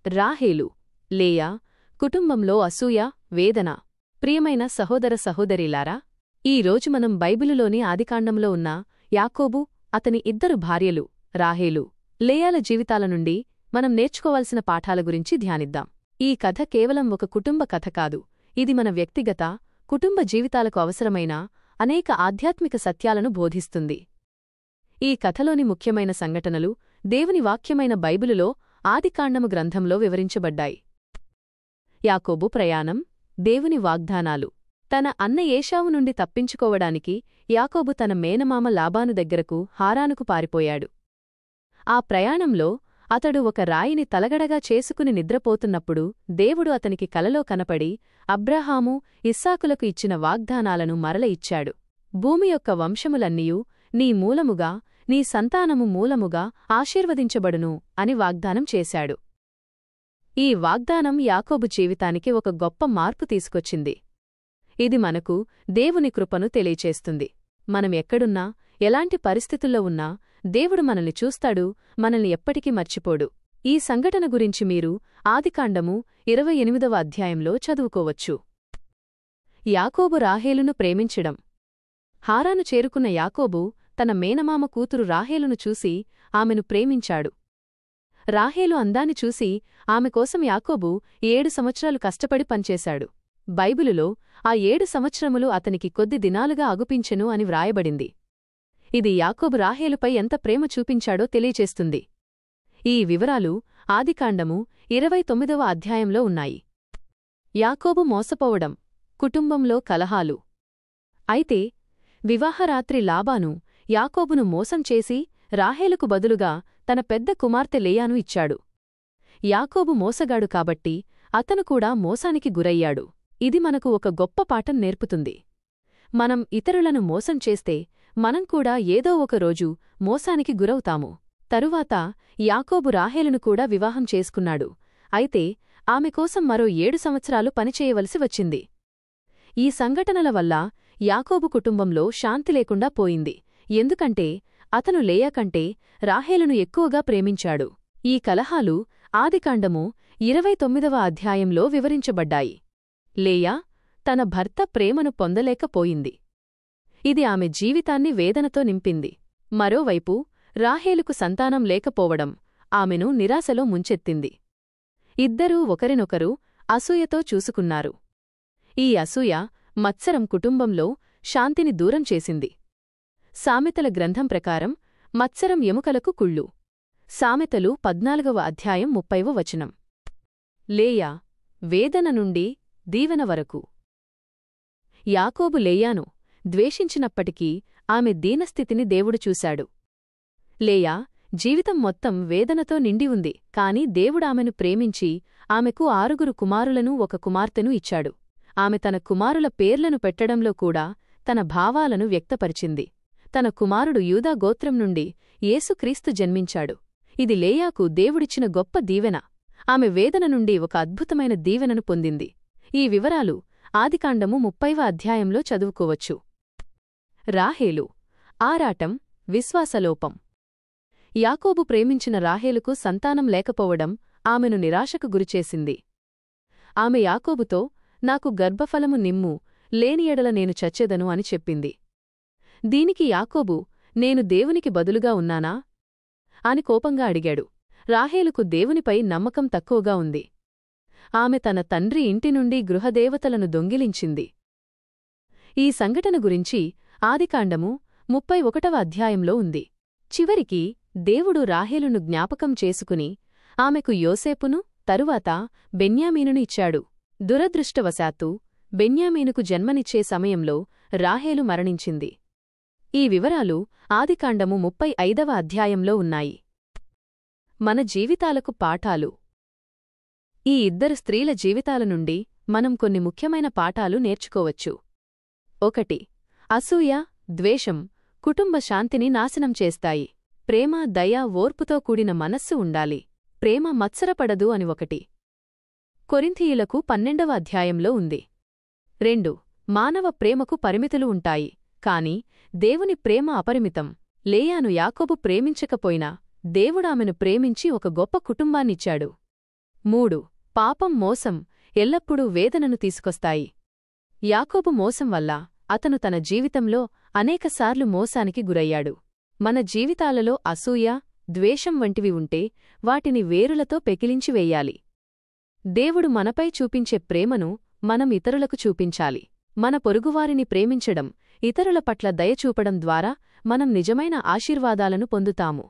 రాహేలు, లేయా, కుటుంబంలో అసూయ, వేదన. ప్రియమైన సహోదర సహోదరీలారా, ఈ రోజు మనం బైబిలులోని ఆదికాండంలో ఉన్న యాకోబు, అతని ఇద్దరు భార్యలు రాహేలు, లేయాల జీవితాల నుండి మనం నేర్చుకోవాల్సిన పాఠాల గురించి ధ్యానిద్దాం. ఈ కథ కేవలం ఒక కుటుంబ కథ కాదు, ఇది మన వ్యక్తిగత, కుటుంబ జీవితాలకు అవసరమైన అనేక ఆధ్యాత్మిక సత్యాలను బోధిస్తుంది. ఈ కథలోని ముఖ్యమైన సంఘటనలు దేవుని వాక్యమైన బైబిలులో ఆదికాండము గ్రంథంలో వివరించబడ్డాయి. యాకోబు ప్రయాణం, దేవుని వాగ్దానాలు. తన అన్న ఏశావు నుండి తప్పించుకోవడానికి యాకోబు తన మేనమామ లాబాను దగ్గరకు హారానుకు పారిపోయాడు. ఆ ప్రయాణంలో అతడు ఒక రాయిని తలగడగా చేసుకుని నిద్రపోతున్నప్పుడు దేవుడు అతనికి కలలో కనపడి అబ్రాహాము, ఇస్సాకులకు ఇచ్చిన వాగ్దానాలను మరల ఇచ్చాడు. భూమి యొక్క వంశములన్నీయూ నీ మూలముగా, నీ సంతానము మూలముగా ఆశీర్వదించబడును అని వాగ్దానం చేశాడు. ఈ వాగ్దానం యాకోబు జీవితానికి ఒక గొప్ప మార్పు తీసుకొచ్చింది. ఇది మనకు దేవుని కృపను తెలియచేస్తుంది. మనం ఎక్కడున్నా, ఎలాంటి పరిస్థితుల్లో ఉన్నా దేవుడు మనల్ని చూస్తాడు, మనల్ని ఎప్పటికీ మర్చిపోడు. ఈ సంఘటన గురించి మీరు ఆదికాండము 28వ అధ్యాయంలో చదువుకోవచ్చు. యాకోబు రాహేలును ప్రేమించడం. హారాను చేరుకున్న యాకోబు తన మేనమామ కూతురు రాహేలును చూసి ఆమెను ప్రేమించాడు. రాహేలు అందాన్ని చూసి ఆమె కోసం యాకోబు 7 సంవత్సరాలు కష్టపడి పనిచేశాడు. బైబిలులో ఆ 7 సంవత్సరములు అతనికి కొద్ది దినాలుగా అగుపించెను అని వ్రాయబడింది. ఇది యాకోబు రాహేలుపై ఎంత ప్రేమ చూపించాడో తెలియచేస్తుంది. ఈ వివరాలు ఆదికాండము 29వ అధ్యాయంలో ఉన్నాయి. యాకోబు మోసపోవడం, కుటుంబంలో కలహాలు. అయితే వివాహరాత్రి లాబాను యాకోబును మోసం చేసి రాహేలుకు బదులుగా తన పెద్ద కుమార్తె లేయాను ఇచ్చాడు. యాకోబు మోసగాడు కాబట్టి అతను కూడా మోసానికి గురయ్యాడు. ఇది మనకు ఒక గొప్ప పాఠం నేర్పుతుంది. మనం ఇతరులను మోసం చేస్తే మనం కూడా ఏదో ఒక రోజు మోసానికి గురవుతాము. తరువాత యాకోబు రాహేలును కూడా వివాహం చేసుకున్నాడు. అయితే ఆమె కోసం మరో 7 సంవత్సరాలు పనిచేయవలసి వచ్చింది. ఈ సంఘటనల వల్ల యాకోబు కుటుంబంలో శాంతి లేకుండా పోయింది. ఎందుకంటే అతను లేయా కంటే రాహేలును ఎక్కువగా ప్రేమించాడు. ఈ కలహాలు ఆదికాండము 29వ అధ్యాయంలో వివరించబడ్డాయి. లేయా తన భర్త ప్రేమను పొందలేకపోయింది. ఇది ఆమె జీవితాన్ని వేదనతో నింపింది. మరోవైపు రాహేలుకు సంతానం లేకపోవడం ఆమెను నిరాశలో ముంచెత్తింది. ఇద్దరూ ఒకరినొకరు అసూయతో చూసుకున్నారు. ఈ అసూయ, మత్సరం కుటుంబంలో శాంతిని దూరం చేసింది. సామెతల గ్రంథం ప్రకారం మత్సరం ఎముకలకు కుళ్ళు. సామెతలు 14వ అధ్యాయం 30వ వచనం. లేయా, వేదన నుండి దీవెన వరకు. యాకోబు లేయాను ద్వేషించినప్పటికీ ఆమె దీనస్థితిని దేవుడు చూశాడు. లేయా జీవితం మొత్తం వేదనతో నిండి ఉంది, కాని దేవుడామెను ప్రేమించి ఆమెకు 6 కుమారులను 1 కుమార్తెను ఇచ్చాడు. ఆమె తన కుమారుల పేర్లను పెట్టడంలో కూడా తన భావాలను వ్యక్తపరిచింది. తన కుమారుడు యూదా గోత్రం నుండి యేసుక్రీస్తు జన్మించాడు. ఇది లేయాకు దేవుడిచ్చిన గొప్ప దీవెన. ఆమె వేదన నుండి ఒక అద్భుతమైన దీవెనను పొందింది. ఈ వివరాలు ఆదికాండము 30వ అధ్యాయంలో చదువుకోవచ్చు. రాహేలు, ఆరాటం, విశ్వాసలోపం. యాకోబు ప్రేమించిన రాహేలుకు సంతానం లేకపోవడం ఆమెను నిరాశకు గురిచేసింది. ఆమె యాకోబుతో, నాకు గర్భఫలము నిమ్ము, లేని ఎడల నేను చచ్చెదను అని చెప్పింది. దీనికి యాకోబు, నేను దేవునికి బదులుగా ఉన్నానా అని కోపంగా అడిగాడు. రాహేలుకు దేవునిపై నమ్మకం తక్కువగా ఉంది. ఆమె తన తండ్రి ఇంటి నుండి గృహదేవతలను దొంగిలించింది. ఈ సంఘటన గురించి ఆదికాండము 31వ అధ్యాయంలో ఉంది. చివరికి దేవుడు రాహేలును జ్ఞాపకం చేసుకుని ఆమెకు యోసేపును, తరువాత బెన్యామీనును ఇచ్చాడు. దురదృష్టవశాత్తు బెన్యామీనుకు జన్మనిచ్చే సమయంలో రాహేలు మరణించింది. ఈ వివరాలు ఆదికాండము 35వ అధ్యాయంలో ఉన్నాయి. మన జీవితాలకు పాఠాలు. ఈ ఇద్దరు స్త్రీల జీవితాల నుండి మనం కొన్ని ముఖ్యమైన పాఠాలు నేర్చుకోవచ్చు. 1. అసూయ, ద్వేషం కుటుంబ శాంతిని నాశనం చేస్తాయి. ప్రేమ, దయ, ఓర్పుతో కూడిన మనస్సు ఉండాలి. ప్రేమ మత్సరపడదు అని 1 కొరింథీయులకు 12వ అధ్యాయంలో ఉంది. 2. మానవ ప్రేమకు పరిమితులు ఉంటాయి, కాని దేవుని ప్రేమ అపరిమితం. లేయాను యాకోబు ప్రేమించకపోయినా దేవుడామెను ప్రేమించి ఒక గొప్ప కుటుంబాన్నిచ్చాడు. 3. పాపం మోసం ఎల్లప్పుడూ వేదనను తీసుకొస్తాయి. యాకోబు మోసం వల్ల అతను తన జీవితంలో అనేకసార్లు మోసానికి గురయ్యాడు. మన జీవితాలలో అసూయ, ద్వేషం వంటివి ఉంటే వాటిని వేరులతో పెకిలించివేయాలి. దేవుడు మనపై చూపించే ప్రేమను మనం ఇతరులకు చూపించాలి. మన పొరుగువారిని ప్రేమించడం, ఇతరుల పట్ల దయ చూపడం ద్వారా మనం నిజమైన ఆశీర్వాదాలను పొందుతాము.